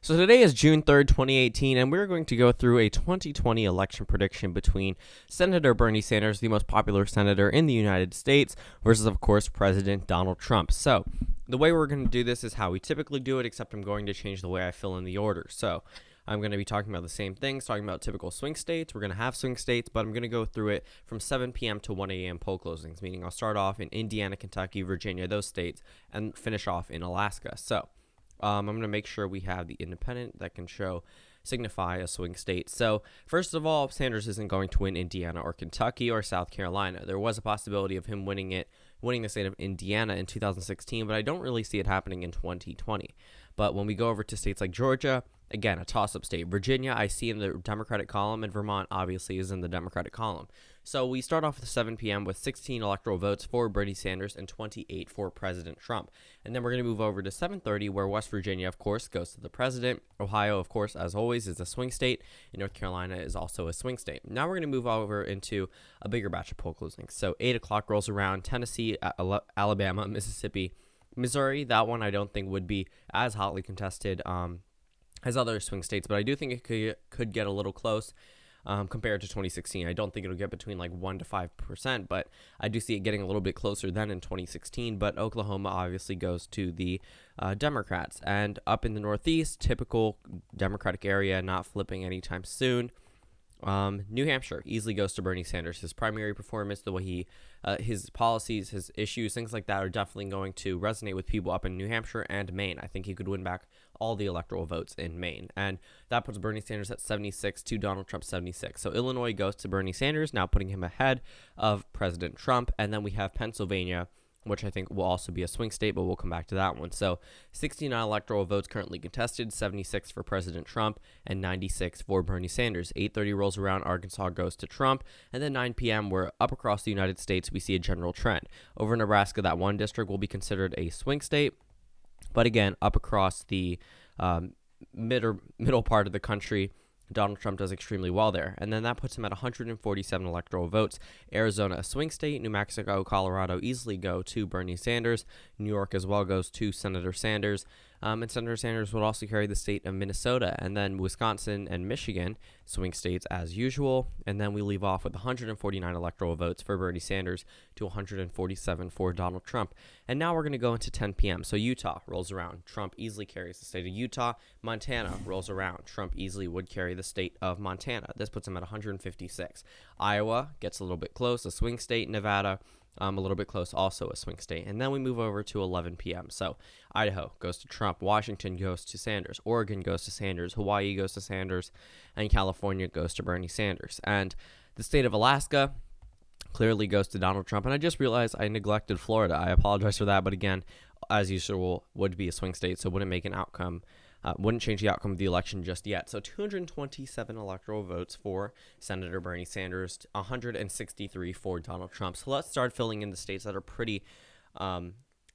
So today is June 3rd, 2018, and we're going to go through a 2020 election prediction between Senator Bernie Sanders, the most popular senator in the United States, versus, of course, President Donald Trump. So the way we're going to do this is how we typically do it, except I'm going to change the way I fill in the order. So I'm going to be talking about the same things, talking about typical swing states. We're going to have swing states, but I'm going to go through it from 7 p.m. to 1 a.m. poll closings, meaning I'll start off in Indiana, Kentucky, Virginia, those states, and finish off in Alaska. So I'm going to make sure we have the independent that can signify a swing state. So first of all, Sanders isn't going to win Indiana or Kentucky or South Carolina. There was a possibility of him winning the state of Indiana in 2016, but I don't really see it happening in 2020. But when we go over to states like Georgia, again, a toss-up state. Virginia, I see in the Democratic column, and Vermont obviously is in the Democratic column. So we start off at 7 p.m. with 16 electoral votes for Bernie Sanders and 28 for President Trump. And then we're going to move over to 7:30, where West Virginia, of course, goes to the president. Ohio, of course, as always, is a swing state, and North Carolina is also a swing state. Now we're going to move over into a bigger batch of poll closings. So 8 o'clock rolls around. Tennessee, Alabama, Mississippi, Missouri. That one I don't think would be as hotly contested as other swing states, but I do think it could get a little close compared to 2016. I don't think it'll get between like 1 to 5%, but I do see it getting a little bit closer than in 2016. But Oklahoma obviously goes to the Democrats. And up in the Northeast, typical Democratic area, not flipping anytime soon. New Hampshire easily goes to Bernie Sanders. His primary performance, the way his policies, his issues, things like that are definitely going to resonate with people up in New Hampshire and Maine. I think he could win back all the electoral votes in Maine. And that puts Bernie Sanders at 76 to Donald Trump 76. So Illinois goes to Bernie Sanders, now putting him ahead of President Trump. And then we have Pennsylvania, which I think will also be a swing state, but we'll come back to that one. So 69 electoral votes currently contested, 76 for President Trump and 96 for Bernie Sanders. 8:30 rolls around, Arkansas goes to Trump, and then 9 p.m. we're up across the United States, we see a general trend. Over Nebraska, that one district will be considered a swing state, but again, up across the middle part of the country, Donald Trump does extremely well there. And then that puts him at 147 electoral votes. Arizona, a swing state. New Mexico, Colorado easily go to Bernie Sanders. New York as well goes to Senator Sanders. And Senator Sanders would also carry the state of Minnesota. And then Wisconsin and Michigan, swing states as usual. And then we leave off with 149 electoral votes for Bernie Sanders to 147 for Donald Trump. And now we're going to go into 10 p.m. So Utah rolls around. Trump easily carries the state of Utah. Montana rolls around. Trump easily would carry the state of Montana. This puts him at 156. Iowa gets a little bit close, a swing state. Nevada, a little bit close, also a swing state. And then we move over to 11 p.m. So Idaho goes to Trump, Washington goes to Sanders, Oregon goes to Sanders, Hawaii goes to Sanders, and California goes to Bernie Sanders. And the state of Alaska clearly goes to Donald Trump. And I just realized I neglected Florida. I apologize for that. But again, as usual, would be a swing state, so wouldn't change the outcome of the election just yet. So 227 electoral votes for Senator Bernie Sanders, 163 for Donald Trump. So let's start filling in the states that are pretty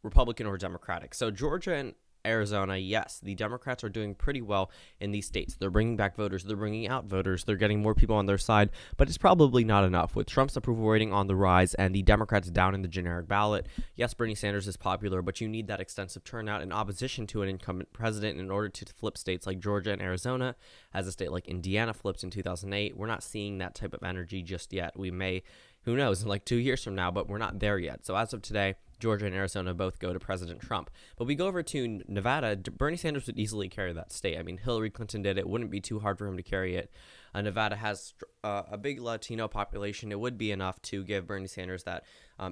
Republican or Democratic. So Georgia and Arizona, yes, the Democrats are doing pretty well in these states. They're bringing back voters. They're bringing out voters. They're getting more people on their side, but it's probably not enough. With Trump's approval rating on the rise and the Democrats down in the generic ballot, yes, Bernie Sanders is popular, but you need that extensive turnout in opposition to an incumbent president in order to flip states like Georgia and Arizona. As a state like Indiana flipped in 2008, we're not seeing that type of energy just yet. We may, who knows, in like 2 years from now, but we're not there yet. So as of today, Georgia and Arizona both go to President Trump. But we go over to Nevada. Bernie Sanders would easily carry that state. I mean, Hillary Clinton did it. Wouldn't be too hard for him to carry it. Nevada has a big Latino population. It would be enough to give Bernie Sanders that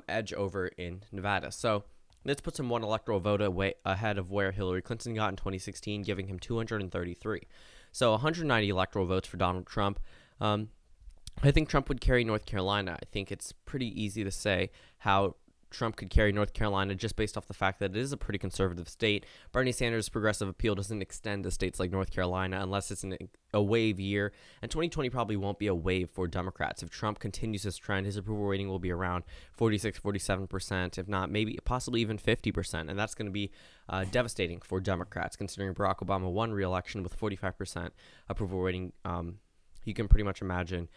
edge over in Nevada. So this puts him one electoral vote away ahead of where Hillary Clinton got in 2016, giving him 233. So 190 electoral votes for Donald Trump. I think Trump would carry North Carolina. I think it's pretty easy to say how Trump could carry North Carolina just based off the fact that it is a pretty conservative state. Bernie Sanders' progressive appeal doesn't extend to states like North Carolina unless it's a wave year, and 2020 probably won't be a wave for Democrats. If Trump continues this trend, his approval rating will be around 46-47%, if not maybe possibly even 50%, and that's going to be devastating for Democrats, considering Barack Obama won re-election with 45% approval rating. You can pretty much imagine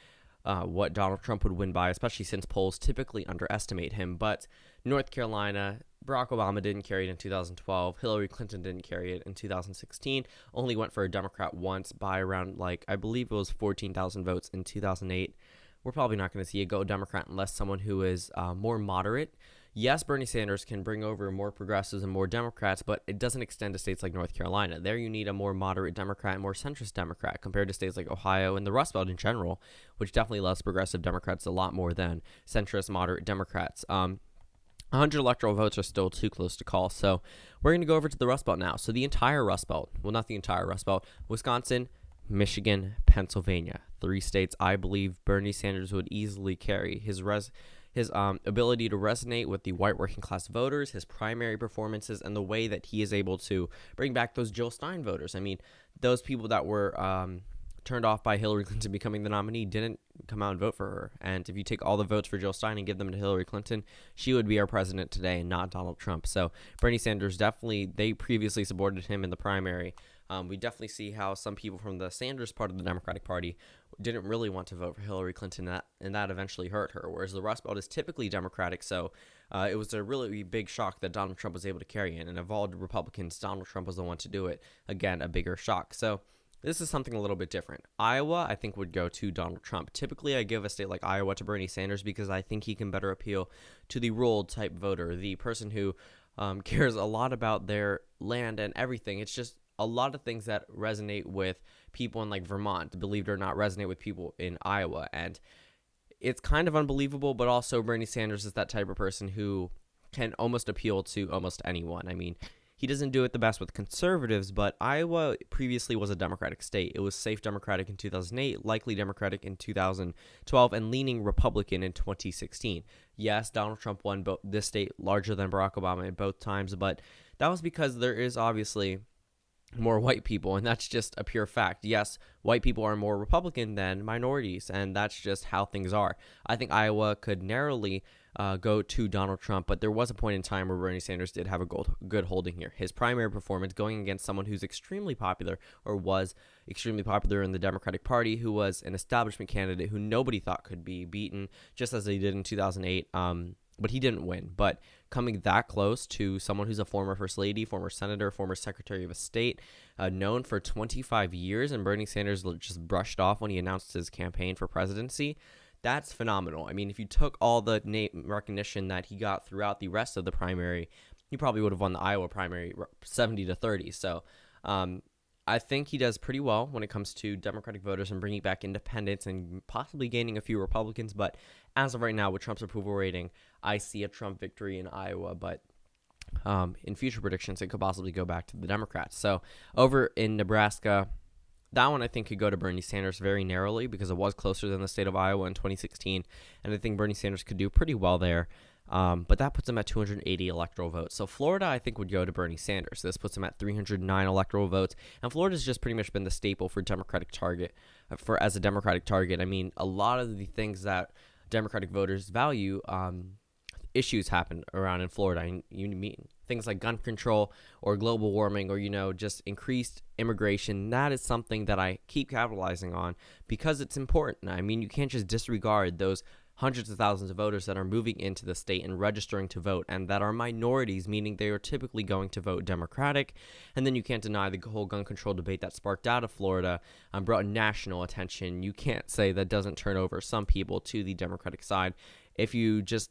what Donald Trump would win by, especially since polls typically underestimate him. But North Carolina, Barack Obama didn't carry it in 2012. Hillary Clinton didn't carry it in 2016. Only went for a Democrat once by around, I believe it was 14,000 votes in 2008. We're probably not going to see it go Democrat unless someone who is more moderate. Yes, Bernie Sanders can bring over more progressives and more Democrats, but it doesn't extend to states like North Carolina. There you need a more moderate Democrat and more centrist Democrat compared to states like Ohio and the Rust Belt in general, which definitely loves progressive Democrats a lot more than centrist, moderate Democrats. 100 electoral votes are still too close to call. So we're going to go over to the Rust Belt now. So the entire Rust Belt, well, not the entire Rust Belt, Wisconsin, Michigan, Pennsylvania, 3 states I believe Bernie Sanders would easily carry. His ability to resonate with the white working class voters, his primary performances, and the way that he is able to bring back those Jill Stein voters. I mean, those people that were turned off by Hillary Clinton becoming the nominee didn't come out and vote for her. And if you take all the votes for Jill Stein and give them to Hillary Clinton, she would be our president today and not Donald Trump. So Bernie Sanders definitely, they previously supported him in the primary. We definitely see how some people from the Sanders part of the Democratic Party didn't really want to vote for Hillary Clinton, and that eventually hurt her, whereas the Rust Belt is typically Democratic, so it was a really big shock that Donald Trump was able to carry in, and of all the Republicans, Donald Trump was the one to do it. Again, a bigger shock. So this is something a little bit different. Iowa, I think, would go to Donald Trump. Typically, I give a state like Iowa to Bernie Sanders because I think he can better appeal to the rural-type voter, the person who cares a lot about their land and everything. It's just a lot of things that resonate with people in like Vermont, believe it or not, resonate with people in Iowa. And it's kind of unbelievable, but also Bernie Sanders is that type of person who can almost appeal to almost anyone. I mean, he doesn't do it the best with conservatives, but Iowa previously was a Democratic state. It was safe Democratic in 2008, likely Democratic in 2012, and leaning Republican in 2016. Yes, Donald Trump won this state larger than Barack Obama at both times, but that was because there is obviously more white people, and that's just a pure fact. Yes, white people are more Republican than minorities, and that's just how things are. I think Iowa could narrowly go to Donald Trump, but there was a point in time where Bernie Sanders did have a good holding here. His primary performance going against someone who's extremely popular, or was extremely popular in the Democratic Party, who was an establishment candidate who nobody thought could be beaten, just as they did in 2008. But he didn't win. But coming that close to someone who's a former First Lady, former Senator, former Secretary of State, known for 25 years, and Bernie Sanders just brushed off when he announced his campaign for presidency, that's phenomenal. I mean, if you took all the name recognition that he got throughout the rest of the primary, he probably would have won the Iowa primary 70-30. So I think he does pretty well when it comes to Democratic voters and bringing back independents and possibly gaining a few Republicans. But as of right now, with Trump's approval rating, I see a Trump victory in Iowa. But in future predictions, it could possibly go back to the Democrats. So over in Nebraska, that one I think could go to Bernie Sanders very narrowly because it was closer than the state of Iowa in 2016. And I think Bernie Sanders could do pretty well there. But that puts him at 280 electoral votes. So Florida, I think, would go to Bernie Sanders. This puts him at 309 electoral votes. And Florida's just pretty much been the staple for Democratic target, as a Democratic target. I mean, a lot of the things that Democratic voters value, issues happen around in Florida. And you mean things like gun control or global warming or, just increased immigration. That is something that I keep capitalizing on because it's important. I mean, you can't just disregard those hundreds of thousands of voters that are moving into the state and registering to vote, and that are minorities, meaning they are typically going to vote Democratic. And then you can't deny the whole gun control debate that sparked out of Florida brought national attention. You can't say that doesn't turn over some people to the Democratic side. If you just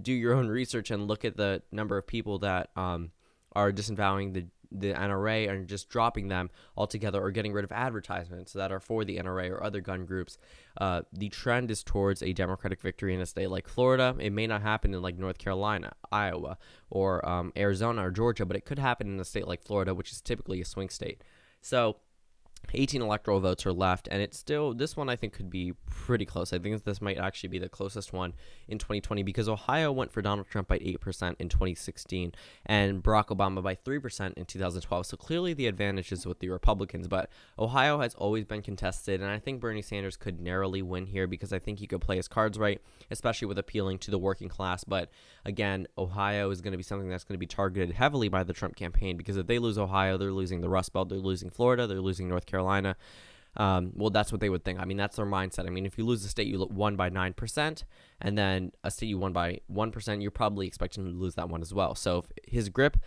do your own research and look at the number of people that are disavowing the NRA and just dropping them altogether or getting rid of advertisements that are for the NRA or other gun groups, the trend is towards a Democratic victory in a state like Florida. It may not happen in like North Carolina, Iowa, or Arizona or Georgia, but it could happen in a state like Florida, which is typically a swing state. So 18 electoral votes are left, and it's still, this one I think could be pretty close. I think this might actually be the closest one in 2020 because Ohio went for Donald Trump by 8% in 2016 and Barack Obama by 3% in 2012. So clearly the advantage is with the Republicans, but Ohio has always been contested, and I think Bernie Sanders could narrowly win here because I think he could play his cards right, especially with appealing to the working class. But again, Ohio is going to be something that's going to be targeted heavily by the Trump campaign because if they lose Ohio, they're losing the Rust Belt, they're losing Florida, they're losing North Carolina. well, that's what they would think. I mean, that's their mindset. I mean, if you lose a state you won by 9%, and then a state you won by 1%, you're probably expecting to lose that one as well. So if his grip,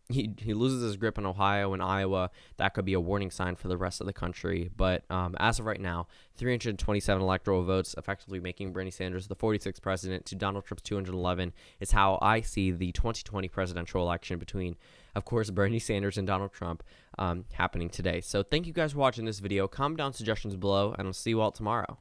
he loses his grip in Ohio and Iowa, that could be a warning sign for the rest of the country. But as of right now, 327 electoral votes, effectively making Bernie Sanders the 46th president to Donald Trump's 211, is how I see the 2020 presidential election between, of course, Bernie Sanders and Donald Trump happening today. So thank you guys for watching this video. Comment down suggestions below, and I'll see you all tomorrow.